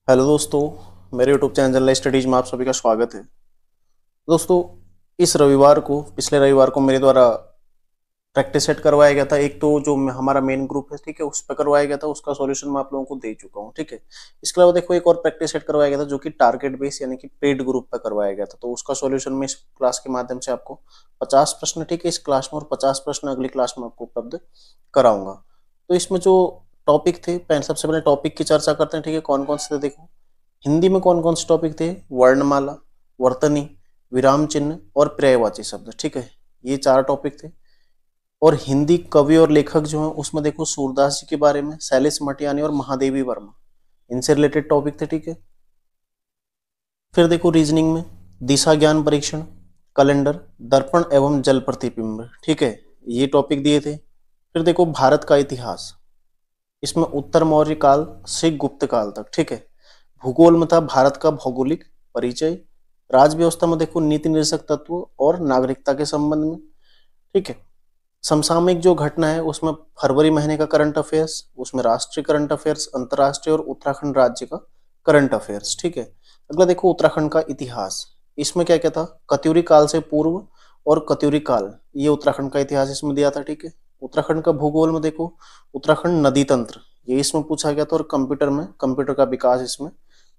Hello दोस्तों, मेरे YouTube channel general studies में आप सभी का स्वागत है। दोस्तों, इस रविवार को पिछले रविवार को मेरे द्वारा प्रैक्टिस सेट करवाया गया था। एक तो जो हमारा मेन ग्रुप है, ठीक है, उस पर करवाया गया था, उसका सॉल्यूशन मैं आप लोगों को दे चुका हूँ, ठीक है। इसके अलावा देखो एक और प्रैक्टिस सेट करवाया गया था जो कि टारगेट बेस यानी कि पेड ग्रुप पर करवाया गया था। तो उसका सॉल्यूशन मैं इस क्लास के माध्यम से आपको 50 प्रश्न, ठीक है, इस क्लास में, और 50 प्रश्न अगली क्लास में आपको उपलब्ध कराऊंगा। तो इसमें जो टॉपिक थे, पहले सबसे पहले टॉपिक की चर्चा करते हैं, ठीक है। कौन कौन से थे देखो। हिंदी में कौन कौन से टॉपिक थे? वर्णमाला, वर्तनी, विराम चिन्ह और पर्यायवाची शब्द, ठीक है, ये चार टॉपिक थे। और हिंदी कवि और लेखक जो हैं उसमें देखो सूरदास जी के बारे में, शैलेश मटियानी और महादेवी वर्मा, इनसे रिलेटेड टॉपिक थे, ठीक है। फिर देखो रीजनिंग में दिशा ज्ञान परीक्षण, कैलेंडर, दर्पण एवं जल प्रतिबिंब, ठीक है, ये टॉपिक दिए थे। फिर देखो भारत का इतिहास, इसमें उत्तर मौर्य काल से गुप्त काल तक, ठीक है। भूगोल में था भारत का भौगोलिक परिचय। राज व्यवस्था में देखो नीति निरसक तत्व और नागरिकता के संबंध में, ठीक है। समसामयिक जो घटना है उसमें फरवरी महीने का करंट अफेयर्स, उसमें राष्ट्रीय करंट अफेयर्स, अंतर्राष्ट्रीय और उत्तराखंड राज्य का करंट अफेयर्स, ठीक है। अगला देखो उत्तराखंड का इतिहास, इसमें क्या क्या था? कत्यूरी काल से पूर्व और कत्यूरी काल, ये उत्तराखंड का इतिहास इसमें दिया था, ठीक है। उत्तराखंड का भूगोल में देखो उत्तराखंड नदी तंत्र, ये इसमें पूछा गया था। और कंप्यूटर में कंप्यूटर का विकास इसमें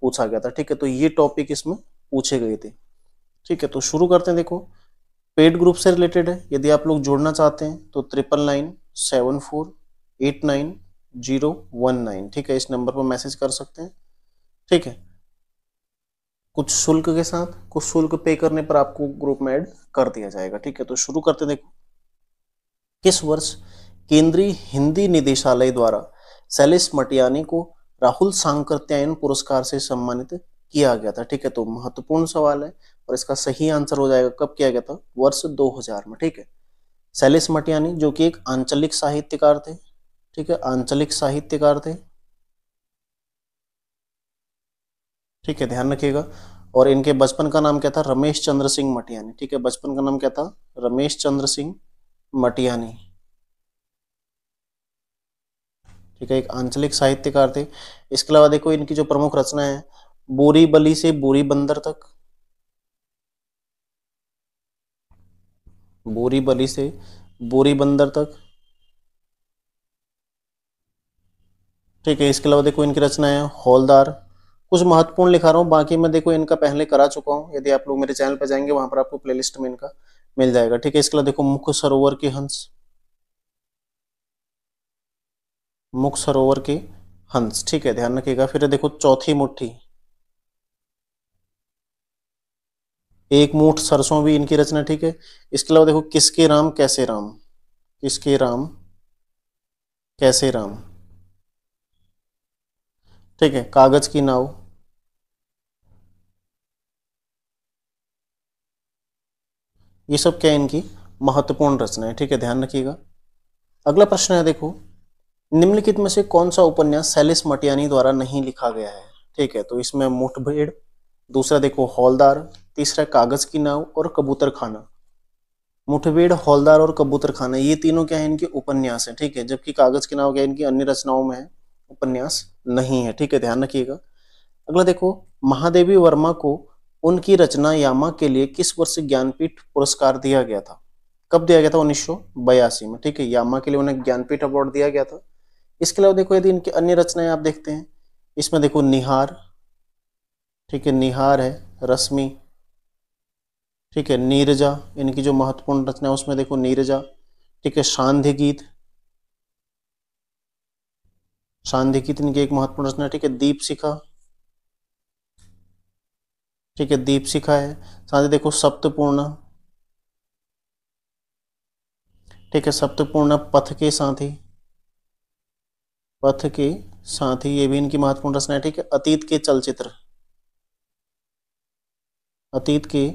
पूछा गया था, ठीक है। तो ये टॉपिक इसमें पूछे गए थे, ठीक है। तो शुरू करते हैं। देखो पेड ग्रुप से रिलेटेड है, यदि आप लोग जुड़ना चाहते हैं तो 9997489019, ठीक है, इस नंबर पर मैसेज कर सकते हैं, ठीक है। कुछ शुल्क के साथ, कुछ शुल्क पे करने पर आपको ग्रुप में ऐड कर दिया जाएगा, ठीक है। तो शुरू करते हैं। देखो किस वर्ष केंद्रीय हिंदी निदेशालय द्वारा शैलेश मटियानी को राहुल सांकृत्यायन पुरस्कार से सम्मानित किया गया था, ठीक है। तो महत्वपूर्ण सवाल है और इसका सही आंसर हो जाएगा कब किया गया था? वर्ष 2000 में, ठीक है। शैलेश मटियानी जो कि एक आंचलिक साहित्यकार थे, ठीक है, आंचलिक साहित्यकार थे, ठीक है, ध्यान रखिएगा। और इनके बचपन का नाम क्या था? रमेश चंद्र सिंह मटियानी, ठीक है, बचपन का नाम क्या था? रमेश चंद्र सिंह मटियानी, ठीक है, एक आंचलिक साहित्यकार थे। इसके अलावा देखो इनकी जो प्रमुख रचना है, बोरी बली से बोरी बंदर तक, बोरी बली से बोरी बंदर तक, ठीक है। इसके अलावा देखो इनकी रचना है हौलदार। कुछ महत्वपूर्ण लिखा रहा हूँ, बाकी मैं देखो इनका पहले करा चुका हूँ, यदि आप लोग मेरे चैनल पर जाएंगे वहां पर आपको प्लेलिस्ट में इनका मिल जाएगा, ठीक है। इसके अलावा देखो मुख सरोवर के हंस, मुख सरोवर के हंस, ठीक है, ध्यान रखिएगा। फिर देखो चौथी मुट्ठी, एक मुठ सरसों भी इनकी रचना, ठीक है। इसके अलावा देखो किसके राम कैसे राम, किसके राम कैसे राम, ठीक है। कागज की नाव, ये सब क्या है? इनकी महत्वपूर्ण रचना है, ठीक है, ध्यान रखिएगा। अगला प्रश्न है, देखो निम्नलिखित में से कौन सा उपन्यास शैलेश मटियानी द्वारा नहीं लिखा गया है, ठीक है। तो इसमें मुठभेड़, दूसरा देखो हौलदार, तीसरा कागज की नाव और कबूतर खाना। मुठभेड़, हौलदार और कबूतर खाना, ये तीनों क्या है? इनके उपन्यास है, ठीक है। जबकि कागज की नाव क्या है? इनकी अन्य रचनाओं में है, उपन्यास नहीं है, ठीक है, ध्यान रखिएगा। अगला देखो महादेवी वर्मा को उनकी रचना यामा के लिए किस वर्ष ज्ञानपीठ पुरस्कार दिया गया था? कब दिया गया था? 1982 में, ठीक है, यामा के लिए उन्हें ज्ञानपीठ अवार्ड दिया गया था। इसके अलावा देखो यदि इनकी अन्य रचनाएं आप देखते हैं, इसमें देखो निहार, ठीक है, निहार है, रश्मि, ठीक है, नीरजा, इनकी जो महत्वपूर्ण रचना है उसमें देखो नीरजा, ठीक है, सांध्य गीत, सांध्य गीत इनकी एक महत्वपूर्ण रचना है, ठीक है। दीप शिखा, ठीक है, दीप शिखा है। साथ ही देखो सप्तपूर्णा, ठीक है, सप्तपूर्णा, पथ के साथी, पथ के साथी, ये भी इनकी महत्वपूर्ण रचना है, ठीक है। अतीत के चलचित्र, अतीत के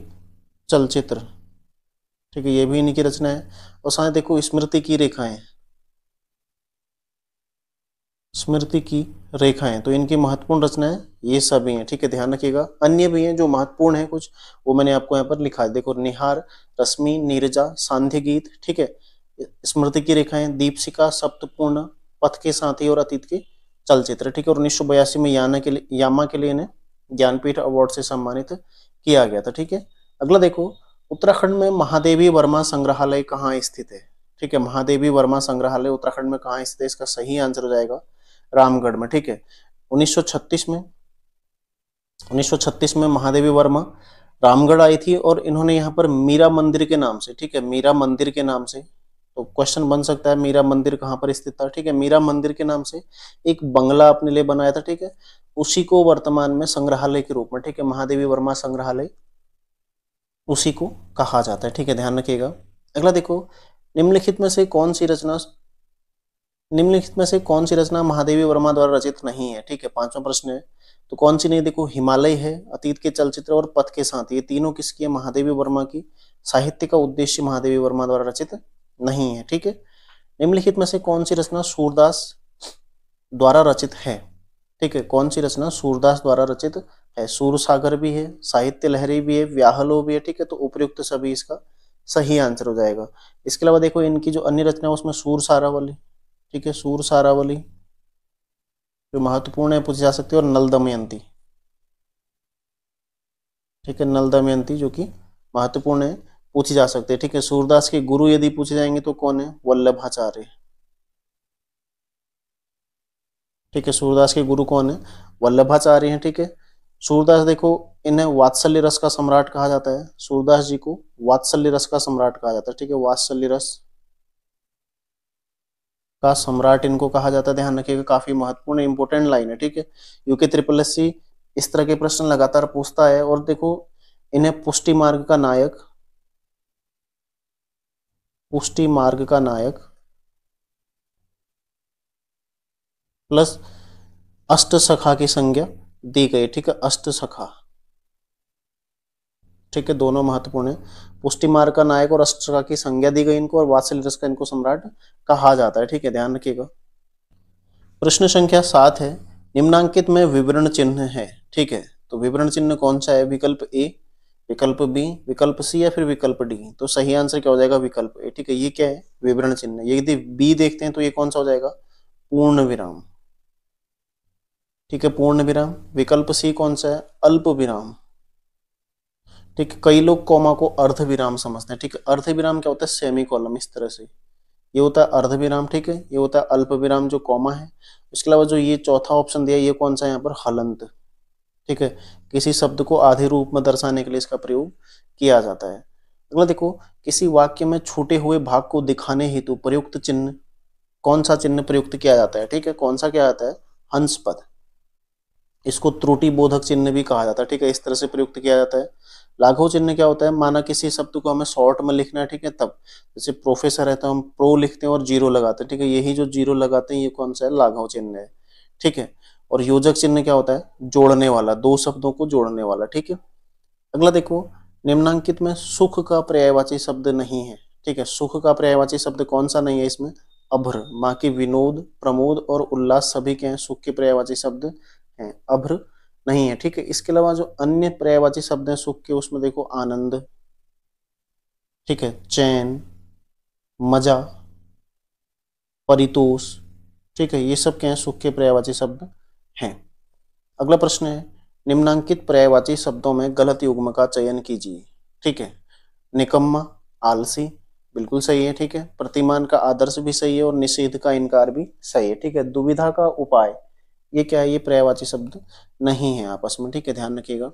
चलचित्र, ठीक है, ये भी इनकी रचना है। और साथ देखो स्मृति की रेखाएं, स्मृति की रेखाएं, तो इनकी महत्वपूर्ण रचनाएं ये सभी हैं, ठीक है, ध्यान रखिएगा। अन्य भी हैं जो महत्वपूर्ण है कुछ, वो मैंने आपको यहाँ पर लिखा है। देखो निहार, रश्मि, नीरजा, सांध्य गीत, ठीक है, स्मृति की रेखाएं, दीपशिका, सप्तपूर्ण, पथ के साथी और अतीत के चलचित्र, ठीक है। और 1982 में यामा के लिए इन्हें ज्ञानपीठ अवार्ड से सम्मानित किया गया था, ठीक है। अगला देखो, उत्तराखंड में महादेवी वर्मा संग्रहालय कहाँ स्थित है, ठीक है। महादेवी वर्मा संग्रहालय उत्तराखंड में कहाँ स्थित है, इसका सही आंसर हो जाएगा रामगढ़ में, ठीक है। 1936 में महादेवी वर्मा रामगढ़ आई थी और इन्होंने यहाँ पर मीरा मंदिर के नाम से, ठीक है, मीरा मंदिर के नाम से, तो क्वेश्चन बन सकता है मीरा मंदिर कहाँ पर स्थित था, ठीक है। मीरा मंदिर के नाम से एक बंगला अपने लिए बनाया था, ठीक है। उसी को वर्तमान में संग्रहालय के रूप में, ठीक है, महादेवी वर्मा संग्रहालय उसी को कहा जाता है, ठीक है, ध्यान रखिएगा। अगला देखो, निम्नलिखित में से कौन सी रचना महादेवी वर्मा द्वारा रचित नहीं है, ठीक है। पांचवा प्रश्न है, तो कौन सी नहीं, देखो हिमालय है, अतीत के चलचित्र और पथ के साथ, ये तीनों किसकी है, महादेवी वर्मा की। साहित्य का उद्देश्य महादेवी वर्मा द्वारा रचित नहीं है, ठीक है। निम्नलिखित में से कौन सी रचना सूरदास द्वारा रचित है, ठीक है। कौन सी रचना सूरदास द्वारा रचित है, सूर सागर भी है, साहित्य लहरी भी है, व्याहलो भी है, ठीक है। तो उपयुक्त सभी इसका सही आंसर हो जाएगा। इसके अलावा देखो, इनकी जो अन्य रचना है उसमें सूर सारावली, ठीक है, सूर सारावली जो महत्वपूर्ण है पूछी जा सकती है, और नल दमयंती, ठीक है, नल दमयंती जो कि महत्वपूर्ण है पूछी जा सकती है, ठीक है। सूरदास के गुरु यदि पूछे जाएंगे तो कौन है, वल्लभाचार्य, ठीक है। सूरदास के गुरु कौन है, वल्लभाचार्य हैं, ठीक है। सूरदास देखो, इन्हें वात्सल्य रस का सम्राट कहा जाता है, सूरदास जी को वात्सल्य रस का सम्राट कहा जाता है, ठीक है, वात्सल्य रस का सम्राट इनको कहा जाता है, ध्यान रखिएगा, काफी महत्वपूर्ण इंपोर्टेंट लाइन है, ठीक है। यूके ट्रिपल एस सी इस तरह के प्रश्न लगातार पूछता है। और देखो, इन्हें पुष्टि मार्ग का नायक प्लस अष्ट सखा की संज्ञा दी गई, ठीक है, अष्ट सखा, ठीक है, दोनों महत्वपूर्ण है। पुष्टि मार्ग का नायक और अष्ट सखा की संज्ञा दी गई इनको, और वात्सल्य रस का इनको सम्राट कहा जाता है, ठीक है, ध्यान रखिएगा। प्रश्न संख्या 7 है, निम्नांकित में विवरण चिन्ह है, ठीक है। तो विवरण चिन्ह कौन सा है, विकल्प ए, विकल्प बी, विकल्प सी या फिर विकल्प डी। तो सही आंसर क्या हो जाएगा, विकल्प ए, ठीक है। ये क्या है, विवरण चिन्ह। यदि बी देखते हैं तो ये कौन सा हो जाएगा, पूर्ण विराम, ठीक है, पूर्ण विराम। विकल्प सी कौन सा है, अल्प विराम, ठीक है। कई लोग कॉमा को अर्ध विराम समझते हैं, ठीक है। अर्ध विराम क्या होता है, सेमी कॉलम, इस तरह से ये होता है अर्ध विराम, ठीक है। ये होता है अल्प विराम जो कॉमा है। इसके अलावा जो ये चौथा ऑप्शन दिया, ये कौन सा है यहाँ पर, हलंत, ठीक है। किसी शब्द को आधे रूप में दर्शाने के लिए इसका प्रयोग किया जाता है। अगला देखो, किसी वाक्य में छूटे हुए भाग को दिखाने हेतु प्रयुक्त चिन्ह, कौन सा चिन्ह प्रयुक्त किया जाता है, ठीक है। कौन सा क्या आता है, हंस पद। इसको त्रुटि बोधक चिन्ह भी कहा जाता है, ठीक है, इस तरह से प्रयुक्त किया जाता है। लाघव चिन्ह क्या होता है, माना किसी शब्द को हमें शॉर्ट में लिखना है, ठीक है, तब जैसे प्रोफेसर है तो हम प्रो लिखते हैं और जीरो लगाते हैं, ठीक है। यही जो जीरो लगाते हैं ये कौन सा है, लाघव चिन्ह है, ठीक है। और योजक चिन्ह क्या होता है, जोड़ने वाला, दो शब्दों को जोड़ने वाला, ठीक है। अगला देखो, निम्नांकित में सुख का पर्यायवाची शब्द नहीं है, ठीक है। सुख का पर्यायवाची शब्द कौन सा नहीं है इसमें, अभ्र। बाकी विनोद, प्रमोद और उल्लास सभी के हैं सुख के पर्यायवाची शब्द हैं, अभ्र नहीं है, ठीक है। इसके अलावा जो अन्य पर्यायवाची शब्द हैं सुख के, उसमें देखो आनंद, ठीक है, चैन, मजा, परितोष, ठीक है, ये सब क्या है, सुख के पर्यायवाची शब्द हैं। अगला प्रश्न है, निम्नांकित पर्यायवाची शब्दों में गलत युग्म का चयन कीजिए, ठीक है। निकम्मा, आलसी, बिल्कुल सही है, ठीक है। प्रतिमान का आदर्श भी सही है, और निषेध का इनकार भी सही है, ठीक है। दुविधा का उपाय, ये क्या है, ये पर्यायवाची शब्द नहीं है आपस में, ठीक है, ध्यान रखिएगा।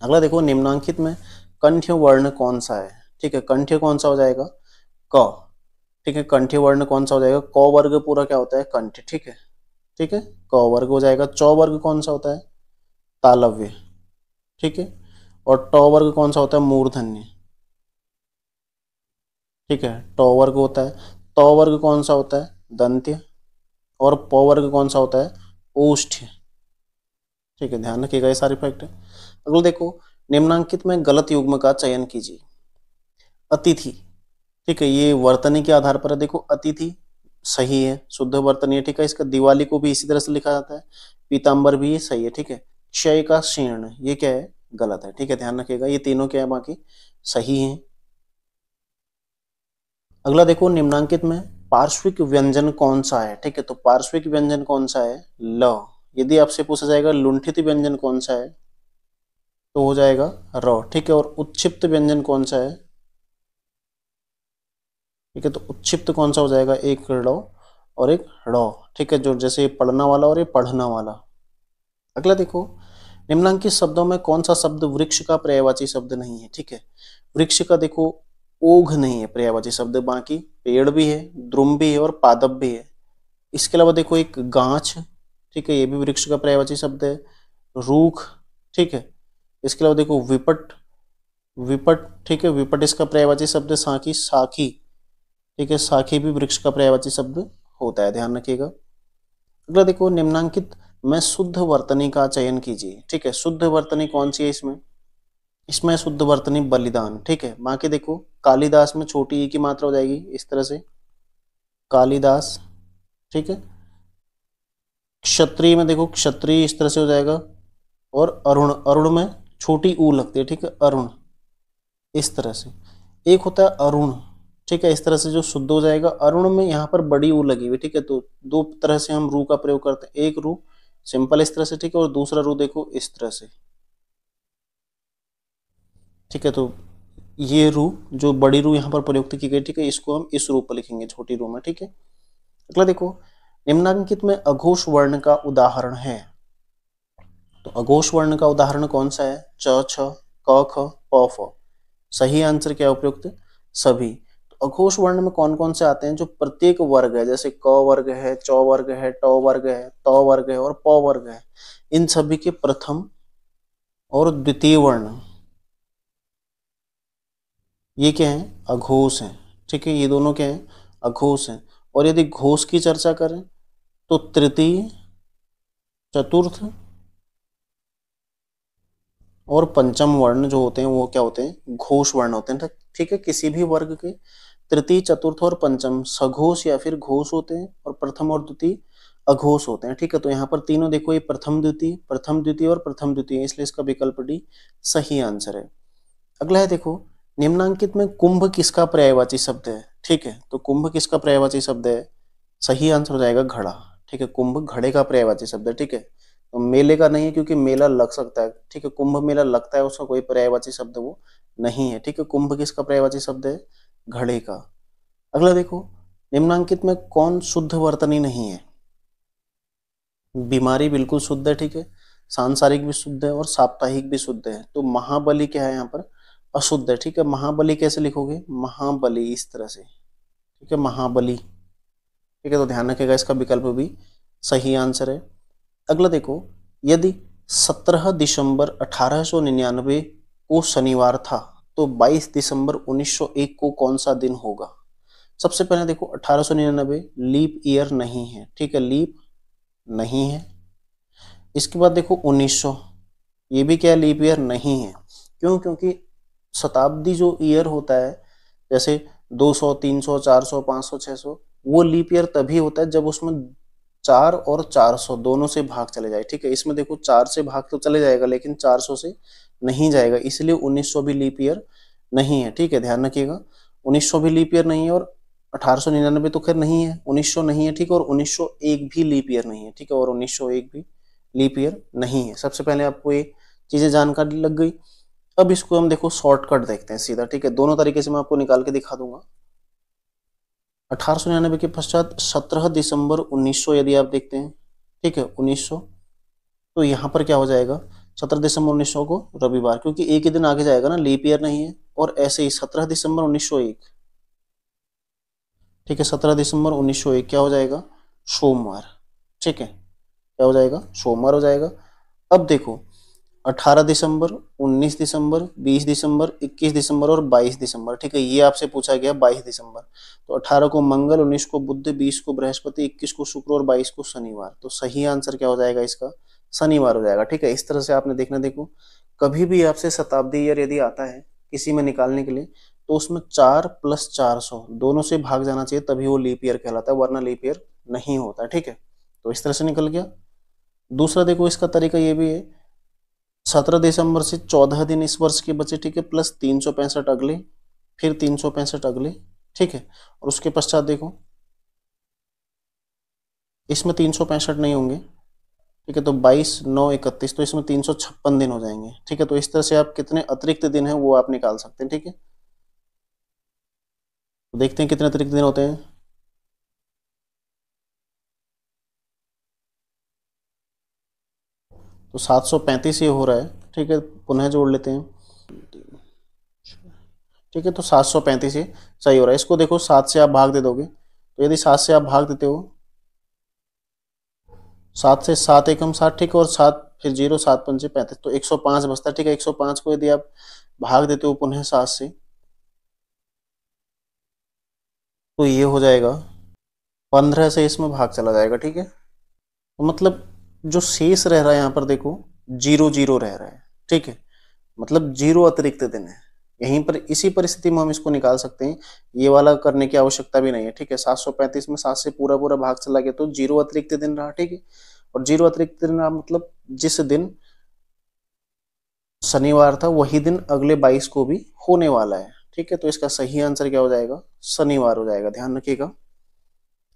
अगला देखो, निम्नांकित में कंठ्य वर्ण कौन सा है, ठीक है। कंठ्य कौन सा हो जाएगा, क, ठीक है। कंठ्य वर्ण कौन सा हो जाएगा, क वर्ग पूरा क्या होता है, कंठ, ठीक है, ठीक है, क वर्ग हो जाएगा। चौ वर्ग कौन सा होता है, तालव्य, ठीक है। और ट वर्ग कौन सा होता है, मूर्धन्य, ठीक है, ट वर्ग होता है। त वर्ग कौन सा होता है, दंत्य। और प वर्ग कौन सा होता है, ओष्ठ्य, ठीक है, ध्यान रखिएगा, ये सारे फैक्ट है। अगला देखो, निम्नांकित में गलत युग्म का चयन कीजिए। अतिथि, ठीक है, ये वर्तनी के आधार पर है, देखो अतिथि सही है, शुद्ध वर्तनी है, ठीक है। इसका दिवाली को भी इसी तरह से लिखा जाता है, पीताम्बर भी ये सही है, ठीक है। क्षय का शीर्ण, ये क्या है, गलत है, ठीक है, ध्यान रखिएगा, ये तीनों क्या है, बाकी सही है। अगला देखो, निम्नांकित में पार्श्विक व्यंजन कौन सा है, ठीक है, तो पार्श्विक व्यंजन कौन सा है, ल। यदि आपसे पूछा जाएगा लुंठित व्यंजन कौन सा है, तो हो जाएगा र, ठीक है। और उत्क्षिप्त व्यंजन कौन सा है, ठीक है, तो उत्क्षिप्त कौन सा हो जाएगा, एक ड़ और एक ड़, ठीक है, जो जैसे पढ़ना वाला और ये पढ़ना वाला। अगला देखो, निम्नांकित शब्दों में कौन सा शब्द वृक्ष का पर्यायवाची शब्द नहीं है, ठीक है। वृक्ष का देखो ओघ नहीं है पर्यायवाची शब्द, बाकी पेड़ भी है, द्रुम भी है और पादप भी है। इसके अलावा देखो एक गांच, ठीक है, ये भी वृक्ष का पर्यायवाची शब्द है। रूख, ठीक है। इसके अलावा देखो विपट, विपट, ठीक है, विपट इसका पर्यायवाची शब्द है। साखी, साखी, ठीक है, साखी भी वृक्ष का पर्यायवाची शब्द होता है, ध्यान रखिएगा। अगला देखो, निम्नांकित में शुद्ध वर्तनी का चयन कीजिए, ठीक है। शुद्ध वर्तनी कौन सी है इसमें, इसमें शुद्ध वर्तनी बलिदान, ठीक है। बाकी देखो कालिदास में छोटी ई की मात्रा हो जाएगी इस तरह से, कालिदास, ठीक है। क्षत्रिय में देखो क्षत्रिय इस तरह से हो जाएगा, और अरुण, अरुण में छोटी ऊ लगती है, ठीक है, अरुण इस तरह से। एक होता है अरुण, ठीक है, इस तरह से जो शुद्ध हो जाएगा। अरुण में यहाँ पर बड़ी ऊ लगी हुई, ठीक है, तो दो तरह से हम रू का प्रयोग करते हैं। एक रू सिंपल इस तरह से, ठीक है, और दूसरा रू देखो इस तरह से, ठीक है। तो ये रू जो बड़ी रू यहाँ पर प्रयुक्त की गई, ठीक है, इसको हम इस रूप पर लिखेंगे, छोटी रू में, ठीक है। अगला देखो, निम्नांकित में अघोष वर्ण का उदाहरण है, तो अघोष वर्ण का उदाहरण कौन सा है, च, छ, क, ख, प, फ। सही आंसर क्या है उपयुक्त, सभी। तो अघोष वर्ण में कौन कौन से आते हैं, जो प्रत्येक वर्ग है, जैसे क वर्ग है, च वर्ग है, ट वर्ग है, त वर्ग है और प वर्ग है, इन सभी के प्रथम और द्वितीय वर्ण ये क्या है, अघोष है, ठीक है। ये दोनों क्या है, अघोष है। और यदि घोष की चर्चा करें तो तृतीय, चतुर्थ और पंचम वर्ण जो होते हैं वो क्या होते हैं, घोष वर्ण होते हैं, ठीक है। किसी भी वर्ग के तृतीय, चतुर्थ और पंचम सघोष या फिर घोष होते हैं, और प्रथम और द्वितीय अघोष होते हैं, ठीक है। तो यहाँ पर तीनों देखो, ये प्रथम द्वितीय, प्रथम द्वितीय और प्रथम द्वितीय, इसलिए इसका विकल्प डी सही आंसर है। अगला है देखो, निम्नांकित में कुंभ किसका पर्यायवाची शब्द है, ठीक है। तो कुंभ किसका पर्यायवाची शब्द है, सही आंसर हो जाएगा घड़ा, ठीक है। कुंभ घड़े का पर्यायवाची शब्द है, ठीक है। तो मेले का नहीं है, क्योंकि मेला लग सकता है, ठीक है, कुंभ मेला लगता है, उसका कोई पर्यायवाची शब्द वो नहीं है, ठीक है। कुंभ किसका पर्यायवाची शब्द है, घड़े का। अगला देखो, निम्नांकित में कौन शुद्ध वर्तनी नहीं है, बीमारी बिल्कुल शुद्ध है, ठीक है, सांसारिक भी शुद्ध है और साप्ताहिक भी शुद्ध है। तो महाबली क्या है यहाँ पर, अशुद्ध है, ठीक है। महाबली कैसे लिखोगे, महाबली इस तरह से, ठीक है, महाबली, ठीक है। तो ध्यान रखिएगा, इसका विकल्प भी सही आंसर है। अगला देखो, यदि 17 दिसंबर 1899 को शनिवार था, तो 22 दिसंबर 1901 को कौन सा दिन होगा। सबसे पहले देखो 1899 लीप ईयर नहीं है, ठीक है, लीप नहीं है। इसके बाद देखो 1900, ये भी क्या, लीप ईयर नहीं है। क्यों, क्योंकि शताब्दी जो ईयर होता है, जैसे 200, 300, 400, 500, 600, वो लीप ईयर तभी होता है जब उसमें 4 और 400 दोनों से भाग चले जाए, ठीक है। इसमें देखो 4 से भाग तो चले जाएगा, लेकिन 400 से नहीं जाएगा, इसलिए 1900 भी लीप ईयर नहीं है, ठीक है, ध्यान रखिएगा। 1900 भी लीप ईयर नहीं है, और 1899 तो खैर नहीं है, 1900 नहीं है, ठीक है, और 1901 भी लीप ईयर नहीं है, ठीक है, और 1901 भी लीप ईयर नहीं है। सबसे पहले आपको ये चीजें जानकारी लग गई। अब इसको हम देखो शॉर्टकट देखते हैं सीधा, ठीक है, दोनों तरीके से मैं आपको निकाल के दिखा दूंगा। 1899 के पश्चात 17 दिसंबर 1900 यदि आप देखते हैं, ठीक है, 1900, तो यहाँ पर क्या हो जाएगा, 17 दिसंबर 1900 को रविवार, क्योंकि एक ही दिन आगे जाएगा ना, लीप ईयर नहीं है। और ऐसे ही 17 दिसंबर 1901, ठीक है, 17 दिसंबर 1901 क्या हो जाएगा, सोमवार, ठीक है, क्या हो जाएगा, सोमवार हो जाएगा। अब देखो 18 दिसंबर, 19 दिसंबर, 20 दिसंबर, 21 दिसंबर और 22 दिसंबर, ठीक है, ये आपसे पूछा गया 22 दिसंबर। तो 18 को मंगल, 19 को बुध, 20 को बृहस्पति, 21 को शुक्र और 22 को शनिवार। तो सही आंसर क्या हो जाएगा इसका, शनिवार हो जाएगा, ठीक है। इस तरह से आपने देखना, देखो कभी भी आपसे शताब्दी ईयर यदि आता है किसी में निकालने के लिए, तो उसमें 4 + 400 दोनों से भाग जाना चाहिए, तभी वो लीप ईयर कहलाता है, वरना लीप ईयर नहीं होता है, ठीक है। तो इस तरह से निकल गया। दूसरा देखो, इसका तरीका ये भी है, 17 दिसंबर से 14 दिन इस वर्ष के बचे, ठीक है, प्लस 365 अगले, फिर 365 अगले, ठीक है, और उसके पश्चात देखो इसमें 365 नहीं होंगे, ठीक है, तो 22, 9, 31, तो इसमें 356 दिन हो जाएंगे, ठीक है। तो इस तरह से आप कितने अतिरिक्त दिन हैं वो आप निकाल सकते हैं, ठीक है। तो देखते हैं कितने अतिरिक्त दिन होते हैं। तो 735 ये हो रहा है, ठीक है, पुनः जोड़ लेते हैं, ठीक है। तो 735 ये सही हो रहा है। इसको देखो 7 से आप भाग दे दोगे, तो यदि 7 से आप भाग देते हो, 7 से 7 एकम 7, ठीक है, और 7 फिर 0, 7 पंचे 35, तो 105 बचता है, ठीक है। 105 को यदि आप भाग देते हो पुनः 7 से, तो ये हो जाएगा 15 से इसमें भाग चला जाएगा, ठीक है। तो मतलब जो शेष रह रहा है यहाँ पर देखो 0 0 रह रहा है, ठीक है, मतलब 0 अतिरिक्त दिन है। यहीं पर इसी परिस्थिति में हम इसको निकाल सकते हैं, ये वाला करने की आवश्यकता भी नहीं है, ठीक है। 735 में 7 से पूरा पूरा भाग चला गया तो 0 अतिरिक्त दिन रहा, ठीक है। और 0 अतिरिक्त दिन रहा मतलब जिस दिन शनिवार था वही दिन अगले 22 को भी होने वाला है, ठीक है। तो इसका सही आंसर क्या हो जाएगा, शनिवार हो जाएगा, ध्यान रखिएगा।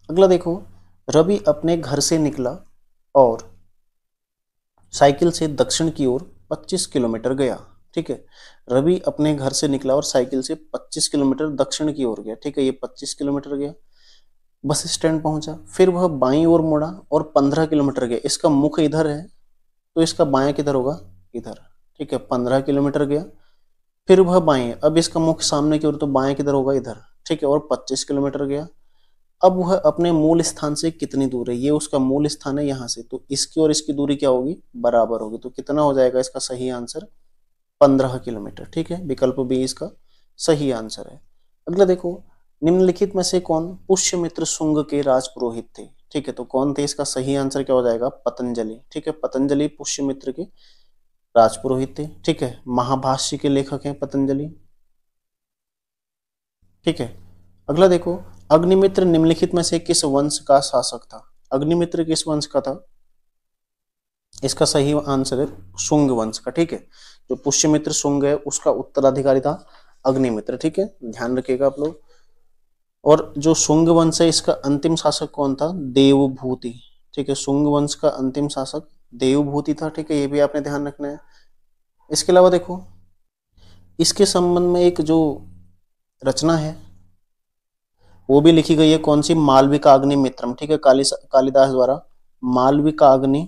अगला देखो, रवि अपने घर से निकला और साइकिल से दक्षिण की ओर 25 किलोमीटर गया, ठीक है। रवि अपने घर से निकला और साइकिल से 25 किलोमीटर दक्षिण की ओर गया, ठीक है, ये 25 किलोमीटर गया। बस स्टैंड पहुंचा, फिर वह बाईं ओर मुड़ा और 15 किलोमीटर गया। इसका मुख इधर है तो इसका बायां किधर होगा, इधर, ठीक है। 15 किलोमीटर गया, फिर वह बाएं, अब इसका मुख सामने की ओर तो बाएं किधर होगा, इधर, ठीक है, और 25 किलोमीटर गया। अब वह अपने मूल स्थान से कितनी दूर है, ये उसका मूल स्थान है यहाँ से, तो इसकी और इसकी दूरी क्या होगी, बराबर होगी। तो कितना हो जाएगा इसका सही आंसर, 15 किलोमीटर, ठीक है। विकल्प बी इसका सही आंसर है। अगला देखो, निम्नलिखित में से कौन पुष्यमित्र शुंग के राजपुरोहित थे, ठीक है। तो कौन थे, इसका सही आंसर क्या हो जाएगा, पतंजलि, ठीक है। पतंजलि पुष्यमित्र के राजपुरोहित थे, ठीक है। महाभाष्य के लेखक हैं पतंजलि, ठीक है। अगला देखो, अग्निमित्र निम्नलिखित में से किस वंश का शासक था। अग्निमित्र किस वंश का था, इसका सही आंसर है शुंग वंश का, ठीक है। जो पुष्यमित्र शुंग है उसका उत्तराधिकारी था अग्निमित्र, ठीक है, ध्यान रखिएगा आप लोग। और जो शुंग वंश है इसका अंतिम शासक कौन था, देवभूति, ठीक है। शुंग वंश का अंतिम शासक देवभूति था, ठीक है, ये भी आपने ध्यान रखना है। इसके अलावा देखो, इसके संबंध में एक जो रचना है वो भी लिखी गई है, कौन सी, मालविकाग्नि मित्रम, ठीक है, कालिदास द्वारा मालविकाग्नि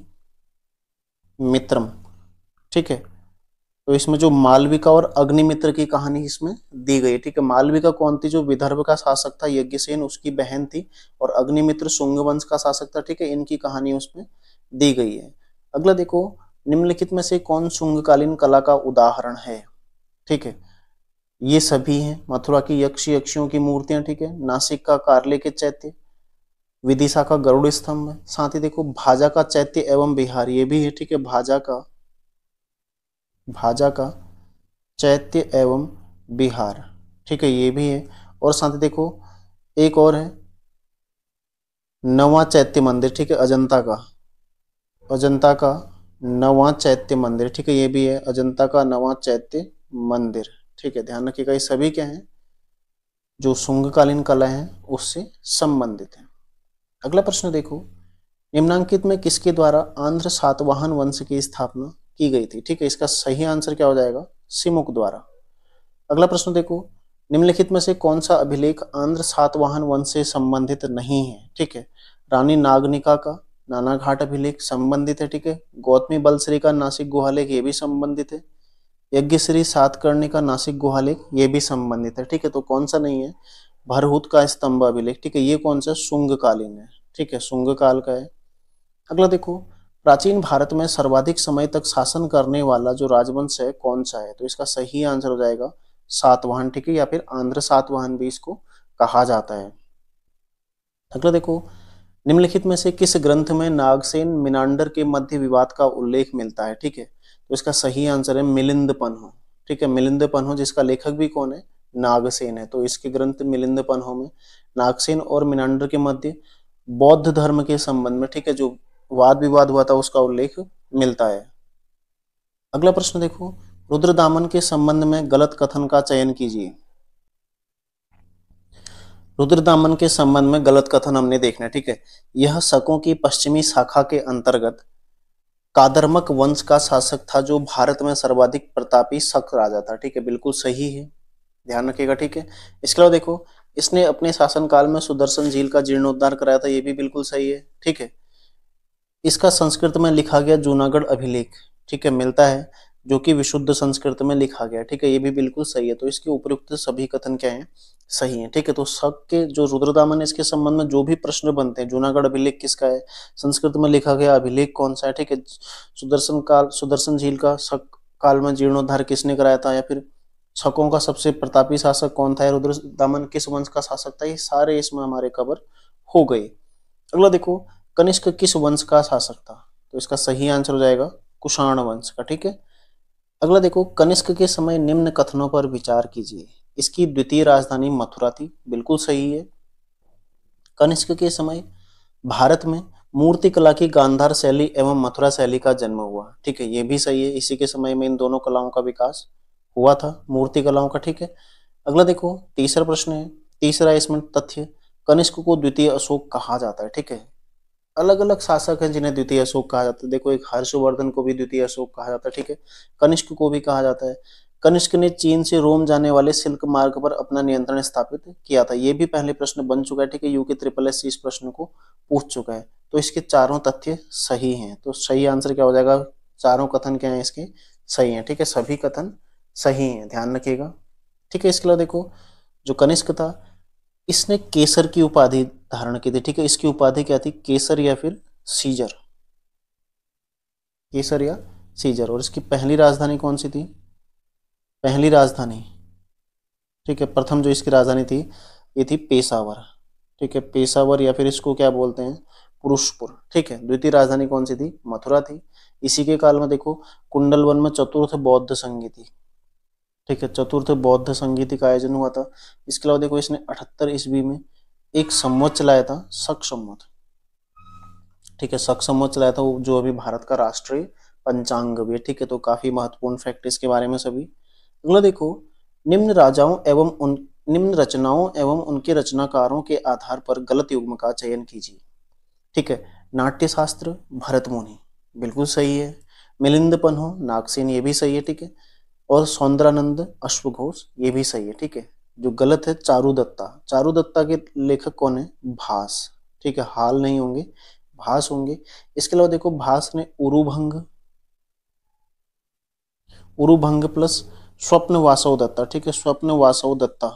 मित्रम, ठीक है। तो इसमें जो मालविका और अग्निमित्र की कहानी इसमें दी गई है, ठीक है। मालविका कौन थी, जो विदर्भ का शासक था यज्ञसेन, उसकी बहन थी, और अग्निमित्र शुंग वंश का शासक था, ठीक है। इनकी कहानी उसमें दी गई है। अगला देखो, निम्नलिखित में से कौन शुंगकालीन कला का उदाहरण है, ठीक है। ये सभी हैं, मथुरा की यक्ष यक्षियों की मूर्तियां, ठीक है, नासिक का कार्ले के चैत्य, विदिशा का गरुड़ स्तंभ, साथ ही देखो भाजा का चैत्य एवं बिहार, ये भी है, ठीक है। भाजा का चैत्य एवं बिहार, ठीक है, ये भी है। और साथ ही देखो एक और है, नवा चैत्य मंदिर, ठीक है, अजंता का नवा चैत्य मंदिर, ठीक है, ये भी है, अजंता का नवा चैत्य मंदिर, ठीक है। ध्यान रखिएगा, ये सभी क्या है, जो शुंगकालीन कला है उससे संबंधित है। अगला प्रश्न देखो, निम्नांकित में किसके द्वारा आंध्र सातवाहन वंश की स्थापना की गई थी, ठीक है। इसका सही आंसर क्या हो जाएगा, सिमुक द्वारा। अगला प्रश्न देखो, निम्नलिखित में से कौन सा अभिलेख आंध्र सातवाहन वंश से संबंधित नहीं है, ठीक है। रानी नागनिका का नानाघाट अभिलेख संबंधित है, ठीक है। गौतमी बलश्री का नासिक गुहालेख ये भी संबंधित है। यज्ञश्री सातकर्णी का नासिक गुहालेख ये भी संबंधित है, ठीक है। तो कौन सा नहीं है, भरहुत का स्तंभ अभिलेख, ठीक है, ये कौन सा शुंग कालीन है, ठीक है, शुंग काल का है। अगला देखो, प्राचीन भारत में सर्वाधिक समय तक शासन करने वाला जो राजवंश है कौन सा है, तो इसका सही आंसर हो जाएगा सातवाहन, ठीक है, या फिर आंध्र सातवाहन भी इसको कहा जाता है। अगला देखो, निम्नलिखित में से किस ग्रंथ में नागसेन मिनांडर के मध्य विवाद का उल्लेख मिलता है, ठीक है। तो इसका सही आंसर है मिलिंद पन्हो, ठीक है, मिलिंद पन्हो, जिसका लेखक भी कौन है, नागसेन है। तो इसके ग्रंथ मिलिंद पन्हो में नागसेन और मिनांडर के मध्य बौद्ध धर्म के संबंध में, ठीक है, जो वाद विवाद हुआ था उसका उल्लेख मिलता है। अगला प्रश्न देखो, रुद्रदामन के संबंध में गलत कथन का चयन कीजिए। रुद्रदामन के संबंध में गलत कथन हमने देखना है, ठीक है। यह शकों की पश्चिमी शाखा के अंतर्गत कादरमक वंश का शासक था, जो भारत में सर्वाधिक प्रतापी शक राजा था, ठीक है, बिल्कुल सही है, ध्यान रखिएगा, ठीक है। इसके अलावा देखो, इसने अपने शासनकाल में सुदर्शन झील का जीर्णोद्धार कराया था, ये भी बिल्कुल सही है, ठीक है। इसका संस्कृत में लिखा गया जूनागढ़ अभिलेख, ठीक है, मिलता है, जो कि विशुद्ध संस्कृत में लिखा गया, ठीक है, ये भी बिल्कुल सही है। तो इसके उपयुक्त सभी कथन क्या हैं, सही है, ठीक है। तो शक के जो रुद्रदामन, इसके संबंध में जो भी प्रश्न बनते हैं, जूनागढ़ अभिलेख किसका है, संस्कृत में लिखा गया अभिलेख कौन सा है, ठीक है, सुदर्शन झील का शक काल में जीर्णोद्धार किसने कराया था, या फिर शकों का सबसे प्रतापी शासक कौन था, रुद्रदामन किस वंश का शासक था, ये सारे इसमें हमारे कवर हो गए। अगला देखो, कनिष्क किस वंश का शासक था, तो इसका सही आंसर हो जाएगा कुषाण वंश का, ठीक है। अगला देखो, कनिष्क के समय निम्न कथनों पर विचार कीजिए। इसकी द्वितीय राजधानी मथुरा थी, बिल्कुल सही है। कनिष्क के समय भारत में मूर्ति कला की गांधार शैली एवं मथुरा शैली का जन्म हुआ, ठीक है, ये भी सही है। इसी के समय में इन दोनों कलाओं का विकास हुआ था, मूर्ति कलाओं का, ठीक है। अगला देखो, तीसरा प्रश्न है, तीसरा इसमें तथ्य, कनिष्क को द्वितीय अशोक कहा जाता है, ठीक है। अलग अलग शासक हैं जिन्हें द्वितीय अशोक कहा जाता है। देखो, एक हर्षवर्धन को भी द्वितीय अशोक कहा जाता है, ठीक है, कनिष्क को भी कहा जाता है। कनिष्क ने चीन से रोम जाने वाले सिल्क मार्ग पर अपना नियंत्रण स्थापित किया था, ये भी पहले प्रश्न बन चुका है, ठीक है, यूके ट्रिपल एस इस प्रश्न को पूछ चुका है। तो इसके चारों तथ्य सही हैं, तो सही आंसर क्या हो जाएगा, चारों कथन क्या है इसके, सही है, ठीक है, सभी कथन सही है, ध्यान रखिएगा, ठीक है। इसके अलावा देखो, जो कनिष्क था, इसने केसर की उपाधि धारण की थी, ठीक है, इसकी उपाधि क्या थी, केसर या फिर सीजर, केसर या सीजर। और इसकी पहली राजधानी कौन सी थी, पहली राजधानी, ठीक है, प्रथम जो इसकी राजधानी थी, ये थी पेशावर, ठीक है, पेशावर, या फिर इसको क्या बोलते हैं, पुरुषपुर, ठीक है। द्वितीय राजधानी कौन सी थी, मथुरा थी। इसी के काल में देखो, कुंडलवन में चतुर्थ बौद्ध संघ थी, ठीक है, चतुर्थ बौद्ध संगीति का आयोजन हुआ था। इसके अलावा देखो, इसने 78 ईस्वी में एक संवत चलाया था, शक संवत, ठीक है, शक संवत चलाया था, जो अभी भारत का राष्ट्रीय पंचांग भी है, ठीक है। तो काफी महत्वपूर्ण फैक्ट इसके बारे में सभी। अगला देखो, निम्न राजाओं एवं उन निम्न रचनाओं एवं उनके रचनाकारों के आधार पर गलत युग्म का चयन कीजिए, ठीक है। नाट्यशास्त्र भरत मुनि, बिल्कुल सही है। मिलिंद पन्हो नागसेन, ये भी सही है, ठीक है। और सौंदरानंद अश्वघोष, ये भी सही है, ठीक है। जो गलत है, चारुदत्ता, चारुदत्ता के लेखक कौन है, भास, ठीक है, हाल नहीं होंगे, भास होंगे। इसके अलावा देखो, भास ने उरुभंग, उरुभंग प्लस स्वप्न वासव दत्ता, ठीक है, स्वप्न वासव दत्ता,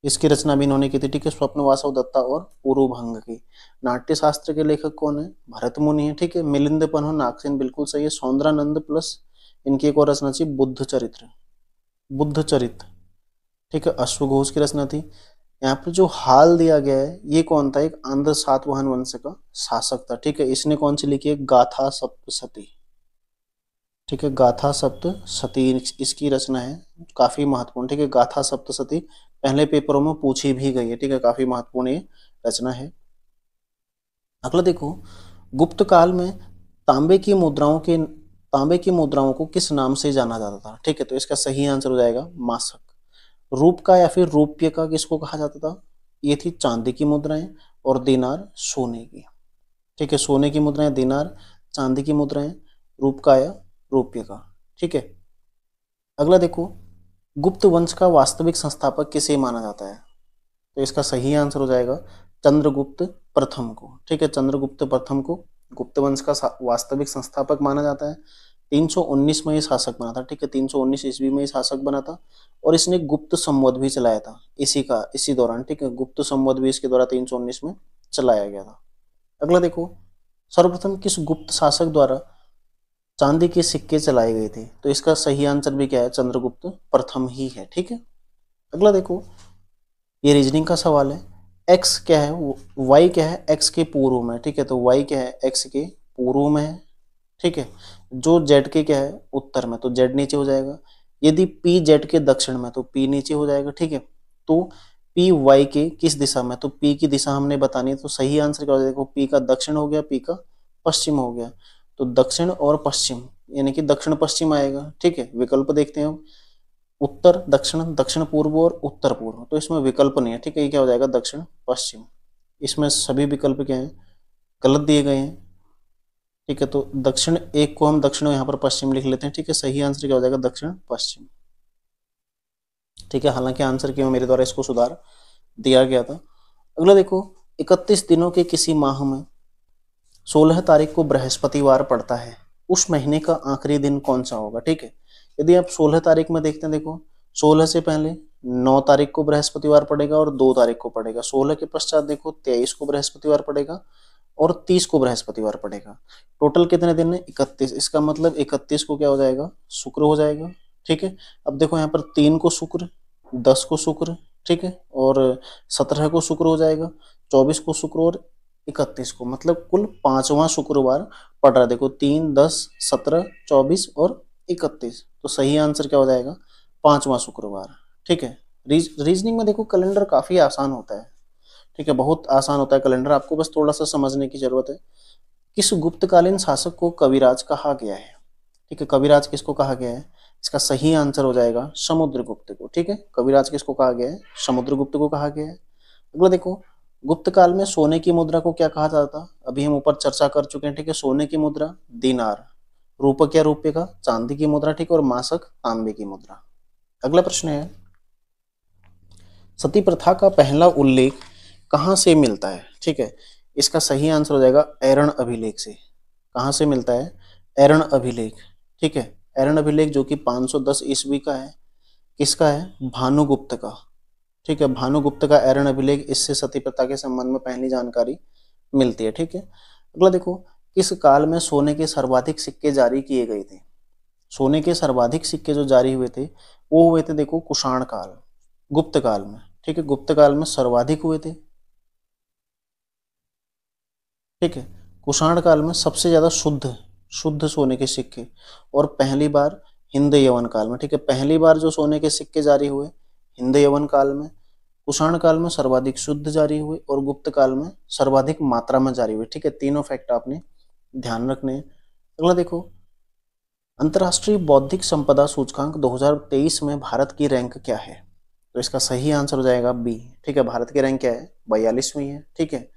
इसकी रचना भी इन्होंने की थी, ठीक है, स्वप्न वासव दत्ता और उरुभंग की। नाट्य शास्त्र के लेखक कौन है, भरत मुनि है, ठीक है। मिलिंद पन्हो नागसेन, बिल्कुल सही है। सौंदरानंद प्लस इनकी एक और रचना थी, बुद्ध चरित्र, बुद्ध चरित्र, ठीक है, अश्वघोष की रचना थी। यहाँ पर जो हाल दिया गया है, ये कौन था, एक आंध्र सातवाहन वंश का शासक था, ठीक है। इसने कौन सी लिखी है, गाथा सप्तशती, ठीक है, गाथा सप्तशती इसकी रचना है, काफी महत्वपूर्ण, ठीक है, गाथा सप्तशती पहले पेपरों में पूछी भी गई है, ठीक है, काफी महत्वपूर्ण ये रचना है। अगला देखो, गुप्त काल में तांबे की मुद्राओं को किस नाम से जाना जाता था, ठीक है। तो इसका सही आंसर हो जाएगा मासक। रूप का या फिर रूप्य का किसको कहा जाता था, ये थी चांदी की मुद्राएं, और दिनार सोने की, ठीक है, सोने की मुद्राएं दिनार, चांदी की मुद्राएं रूप का या रूप्य का, ठीक है। अगला देखो, गुप्त वंश का वास्तविक संस्थापक किसे माना जाता है, तो इसका सही आंसर हो जाएगा चंद्रगुप्त प्रथम को, ठीक है, चंद्रगुप्त प्रथम को गुप्त वंश का वास्तविक संस्थापक माना जाता है। 319 में ये शासक बना था, ठीक है, 319 ईस्वी में ये शासक बना था। और इसने गुप्त संवत भी चलाया था इसी दौरान, ठीक है, गुप्त संवत भी इसके द्वारा 319 में चलाया गया था। अगला देखो, सर्वप्रथम किस गुप्त शासक द्वारा चांदी के सिक्के चलाए गए थे, तो इसका सही आंसर भी क्या है, चंद्रगुप्त प्रथम ही है, ठीक है। अगला देखो, ये रीजनिंग का सवाल है, एक्स क्या है, वाई क्या है, एक्स के पूर्व में, ठीक है, तो वाई क्या है, एक्स के पूर्व में है, ठीक है। जो जेड के क्या है, उत्तर में, तो जेड नीचे हो जाएगा। यदि पी जेड के दक्षिण में, तो पी नीचे हो जाएगा, ठीक है। तो पी वाई के किस दिशा में, तो पी की दिशा हमने बतानी है, तो सही आंसर क्या हो जाएगा, देखो, पी का दक्षिण हो गया, पी का पश्चिम हो गया, तो दक्षिण और पश्चिम, यानी कि दक्षिण पश्चिम आएगा, ठीक है। विकल्प देखते हैं हम, उत्तर दक्षिण, दक्षिण पूर्व और उत्तर पूर्व, तो इसमें विकल्प नहीं है, ठीक है, ये क्या हो जाएगा दक्षिण पश्चिम। इसमें सभी विकल्प क्या है, गलत दिए गए हैं, ठीक है। तो दक्षिण एक को हम दक्षिण यहाँ पर पश्चिम लिख लेते हैं, ठीक है, सही आंसर क्या हो जाएगा दक्षिण पश्चिम, ठीक है। हालांकि आंसर क्यों मेरे द्वारा इसको सुधार दिया गया था। अगला देखो, 31 दिनों के किसी माह में 16 तारीख को बृहस्पतिवार पड़ता है, उस महीने का आखिरी दिन कौन सा होगा, ठीक है। यदि आप 16 तारीख में देखते हैं, देखो 16 से पहले 9 तारीख को बृहस्पतिवार पड़ेगा और 2 तारीख को पड़ेगा, 16 के पश्चात देखो 23 को बृहस्पतिवार पड़ेगा और 30 को बृहस्पतिवार पड़ेगा। टोटल कितने दिन है, 31। इसका मतलब 31 को क्या हो जाएगा, शुक्र हो जाएगा, ठीक है। अब देखो यहाँ पर 3 को शुक्र, 10 को शुक्र, ठीक है, और 17 को शुक्र हो जाएगा, 24 को शुक्र और 31 को, मतलब कुल 5वां शुक्रवार पड़ रहा है। देखो 3, 10, 17, 24 और 31, तो सही आंसर क्या हो जाएगा 5वां शुक्रवार, ठीक है। रीजनिंग में देखो कैलेंडर काफी आसान होता है, ठीक है, बहुत आसान होता है कैलेंडर, आपको बस थोड़ा सा समझने की जरूरत है। किस गुप्तकालीन शासक को कविराज कहा गया है, ठीक है, कविराज किसको कहा गया है, इसका सही आंसर हो जाएगा समुद्रगुप्त को, ठीक है। कविराज किसको कहा गया है, समुद्रगुप्त को कहा गया है। अगला देखो, गुप्त काल में सोने की मुद्रा को क्या कहा जाता था, अभी हम ऊपर चर्चा कर चुके हैं, ठीक है। सोने की मुद्रा दीनार, रूपक या रुपये का चांदी की मुद्रा, ठीक है, और मासक तांबे की मुद्रा। अगला प्रश्न है, सती प्रथा का पहला उल्लेख कहाँ से मिलता है, ठीक है। इसका सही आंसर हो जाएगा ऐरण अभिलेख से। कहाँ से मिलता है, ऐरण अभिलेख, ठीक है। ऐरण अभिलेख जो कि 510 ईस्वी का है, किसका है, भानुगुप्त का, ठीक है, भानुगुप्त का ऐरण अभिलेख, इससे सती प्रथा के संबंध में पहली जानकारी मिलती है, ठीक है। अगला देखो, किस काल में सोने के सर्वाधिक सिक्के जारी किए गए थे, सोने के सर्वाधिक सिक्के जो जारी हुए थे वो हुए थे, देखो कुषाण काल, गुप्त काल में, ठीक है, गुप्त काल में सर्वाधिक हुए थे, ठीक है। कुषाण काल में सबसे ज्यादा शुद्ध शुद्ध सोने के सिक्के, और पहली बार हिंद यवन काल में, ठीक है, पहली बार जो सोने के सिक्के जारी हुए हिंद यवन काल में, कुषाण काल में सर्वाधिक शुद्ध जारी हुए और गुप्त काल में सर्वाधिक मात्रा में जारी हुए, ठीक है। तीनों फैक्ट आपने ध्यान रखने हैं। अगला देखो, अंतर्राष्ट्रीय बौद्धिक संपदा सूचकांक 2023 में भारत की रैंक क्या है, तो इसका सही आंसर हो जाएगा बी, ठीक है। भारत की रैंक क्या है, 42वीं है, ठीक है।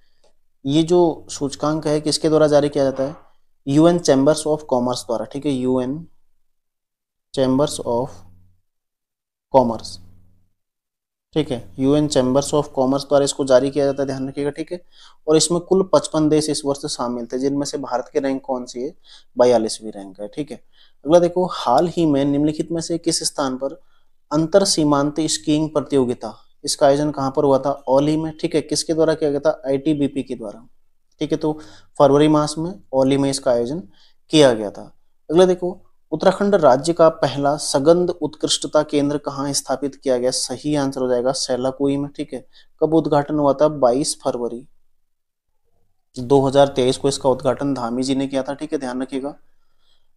ये जो सूचकांक है किसके द्वारा जारी किया जाता है, यूएन चैम्बर्स ऑफ कॉमर्स द्वारा, ठीक है, यूएन चैम्बर्स ऑफ कॉमर्स, ठीक है, यूएन चैम्बर्स ऑफ कॉमर्स द्वारा इसको जारी किया जाता है, ध्यान रखिएगा, ठीक है। और इसमें कुल 55 देश इस वर्ष शामिल थे, जिनमें से भारत की रैंक कौन सी है, 42वीं रैंक है, ठीक है। अगला देखो, हाल ही में निम्नलिखित में से किस स्थान पर अंतर सीमांत स्कीइंग प्रतियोगिता, इसका आयोजन कहाँ पर हुआ था, औली में, ठीक है, किसके द्वारा किया गया था, आईटीबीपी के द्वारा, ठीक है। तो फरवरी मास में औली में इसका आयोजन किया गया था। अगला देखो, उत्तराखंड राज्य का पहला सगंध उत्कृष्टता केंद्र कहाँ स्थापित किया गया, सही आंसर हो जाएगा सेलाकुई में, ठीक है। कब उद्घाटन हुआ था, 22 फरवरी 2023 को इसका उद्घाटन धामी जी ने किया था, ठीक है, ध्यान रखिएगा।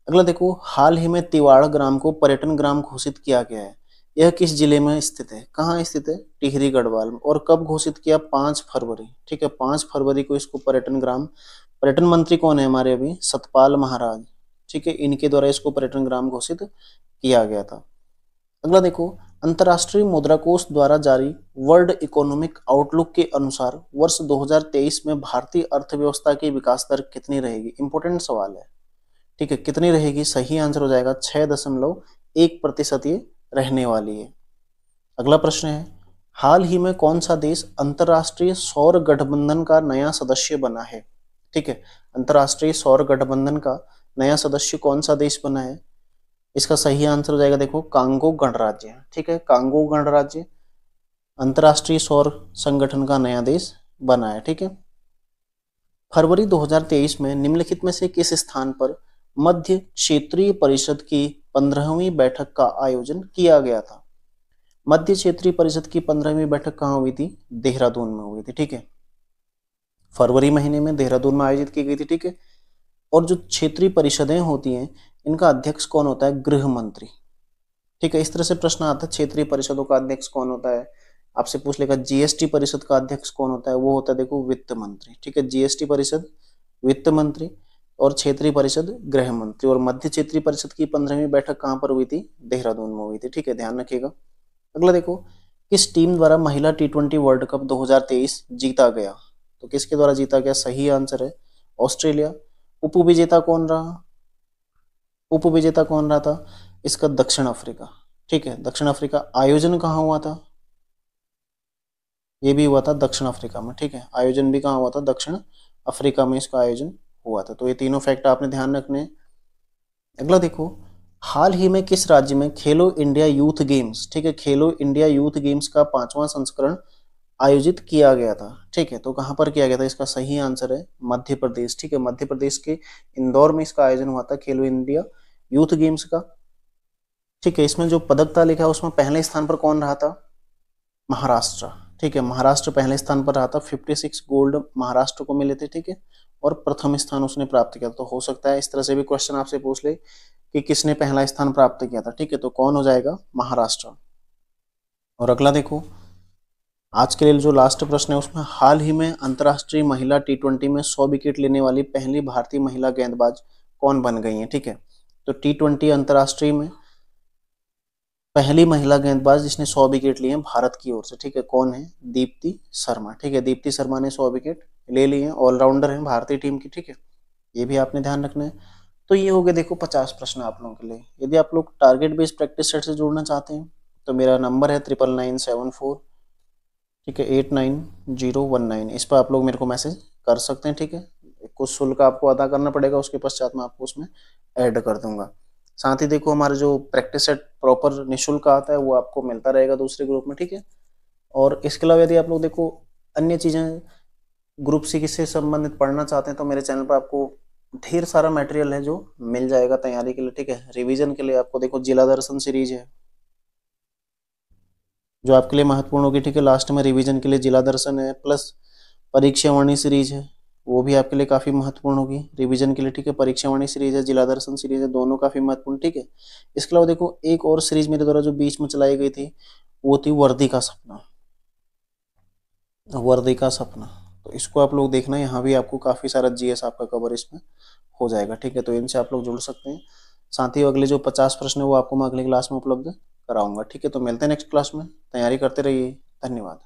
अगला देखो, हाल ही में तिवाड़ ग्राम को पर्यटन ग्राम घोषित किया गया है, यह किस जिले में स्थित है, कहाँ स्थित है, टिहरी गढ़वाल में, और कब घोषित किया, 5 फरवरी, ठीक है, 5 फरवरी को इसको पर्यटन ग्राम, पर्यटन मंत्री कौन है हमारे अभी, सतपाल महाराज, ठीक है, इनके द्वारा इसको पर्यटन ग्राम घोषित किया गया था। अगला देखो, अंतर्राष्ट्रीय मुद्रा कोष द्वारा जारी वर्ल्ड इकोनॉमिक आउटलुक के अनुसार वर्ष 2023 में भारतीय अर्थव्यवस्था की विकास दर कितनी रहेगी, इंपॉर्टेंट सवाल है, ठीक है, कितनी रहेगी, सही आंसर हो जाएगा 6.1% ये रहने वाली है। अगला प्रश्न है, हाल ही में कौन सा देश अंतर्राष्ट्रीय सौर गठबंधन का नया सदस्य बना है, ठीक है, अंतर्राष्ट्रीय सौर गठबंधन का नया सदस्य कौन सा देश बना है, इसका सही आंसर हो जाएगा, देखो कांगो गणराज्य, ठीक है, कांगो गणराज्य अंतर्राष्ट्रीय सौर संगठन का नया देश बना है, ठीक है। फरवरी 2023 में निम्नलिखित में से किस स्थान पर मध्य क्षेत्रीय परिषद की 15वीं बैठक का आयोजन किया गया था, मध्य क्षेत्रीय परिषद की 15वीं बैठक कहाँ हुई थी, देहरादून में हुई थी, ठीक है, फरवरी महीने में देहरादून में आयोजित की गई थी, ठीक है। और जो क्षेत्रीय परिषदें होती हैं इनका अध्यक्ष कौन होता है, गृह मंत्री, ठीक है। इस तरह से प्रश्न आता है, क्षेत्रीय परिषदों का अध्यक्ष कौन होता है, आपसे पूछ लेगा जीएसटी परिषद का अध्यक्ष कौन होता है, वो होता है देखो वित्त मंत्री, ठीक है, जीएसटी परिषद वित्त मंत्री। और क्षेत्रीय परिषद गृह मंत्री। और मध्य क्षेत्रीय परिषद की 15वीं बैठक कहाँ पर हुई थी? देहरादून में हुई थी। ठीक है, ध्यान रखिएगा। अगला देखो, किस टीम द्वारा महिला T20 वर्ल्ड कप 2023 जीता गया? तो किसके द्वारा जीता गया? सही आंसर है ऑस्ट्रेलिया। उपविजेता कौन रहा? उपविजेता कौन रहा था इसका? दक्षिण अफ्रीका। ठीक है, दक्षिण अफ्रीका। आयोजन कहाँ हुआ था? ये भी हुआ था दक्षिण अफ्रीका में। ठीक है, आयोजन भी कहाँ हुआ था? दक्षिण अफ्रीका में इसका आयोजन हुआ था। तो ये तीनों फैक्ट आपने ध्यान रखने हैं। अगला देखो, हाल ही में किस राज्य में खेलो इंडिया यूथ गेम्स, ठीक है, खेलो इंडिया यूथ गेम्स का 5वां संस्करण आयोजित किया गया था? ठीक है, तो कहां पर किया गया था? इसका सही आंसर है मध्य प्रदेश। ठीक है, मध्य प्रदेश के इंदौर में इसका आयोजन हुआ था, खेलो इंडिया यूथ गेम्स का। ठीक है, इसमें जो पदक तालिका है उसमें पहले स्थान पर कौन रहा था? महाराष्ट्र। ठीक है, महाराष्ट्र पहले स्थान पर रहा था। 56 गोल्ड महाराष्ट्र को मिले थे। ठीक है, और प्रथम स्थान उसने प्राप्त किया। तो हो सकता है इस तरह से भी क्वेश्चन आपसे पूछ ले कि किसने पहला स्थान प्राप्त किया था। ठीक है, तो कौन हो जाएगा? महाराष्ट्र। और अगला देखो, आज के लिए जो लास्ट प्रश्न है उसमें हाल ही में अंतरराष्ट्रीय महिला T20 में 100 विकेट लेने वाली पहली भारतीय महिला गेंदबाज कौन बन गई है? ठीक है, तो T20 अंतरराष्ट्रीय में पहली महिला गेंदबाज जिसने 100 विकेट लिए हैं भारत की ओर से, ठीक है, कौन है? दीप्ति शर्मा। ठीक है, दीप्ति शर्मा ने 100 विकेट ले लिए हैं, ऑलराउंडर हैं भारतीय टीम की। ठीक है, ये भी आपने ध्यान रखना है। तो ये हो गए देखो 50 प्रश्न आप लोगों के लिए। यदि आप लोग टारगेट बेस्ड प्रैक्टिस सेट से जुड़ना चाहते हैं तो मेरा नंबर है 9997 ठीक है 89019। इस पर आप लोग मेरे को मैसेज कर सकते हैं। ठीक है, कुछ शुल्क आपको अदा करना पड़ेगा, उसके पश्चात मैं आपको उसमें ऐड कर दूंगा। साथ ही देखो, हमारा जो प्रैक्टिस सेट प्रॉपर निःशुल्क आता है वो आपको मिलता रहेगा दूसरे ग्रुप में। ठीक है, और इसके अलावा यदि आप लोग देखो अन्य चीजें ग्रुप सी से संबंधित पढ़ना चाहते हैं तो मेरे चैनल पर आपको ढेर सारा मटेरियल है जो मिल जाएगा तैयारी के लिए। ठीक है, रिवीजन के लिए आपको देखो जिला दर्शन सीरीज है जो आपके लिए महत्वपूर्ण होगी। ठीक है, लास्ट में रिवीजन के लिए जिला दर्शन है, प्लस परीक्षा वाणी सीरीज है, वो भी आपके लिए काफी महत्वपूर्ण होगी रिवीजन के लिए। ठीक है, परीक्षा वाणी सीरीज है, जिला दर्शन सीरीज है, दोनों काफी महत्वपूर्ण। ठीक है, इसके अलावा देखो एक और सीरीज मेरे द्वारा जो बीच में चलाई गई थी वो थी वर्दी का सपना। वर्दी का सपना, तो इसको आप लोग देखना, यहाँ भी आपको काफी सारा जीएस आपका कवर इसमें हो जाएगा। ठीक है, तो इनसे आप लोग जुड़ सकते हैं। साथ ही अगले जो 50 प्रश्न है वो आपको मैं अगली क्लास में उपलब्ध कराऊंगा। ठीक है, तो मिलते हैं नेक्स्ट क्लास में। तैयारी करते रहिए। धन्यवाद।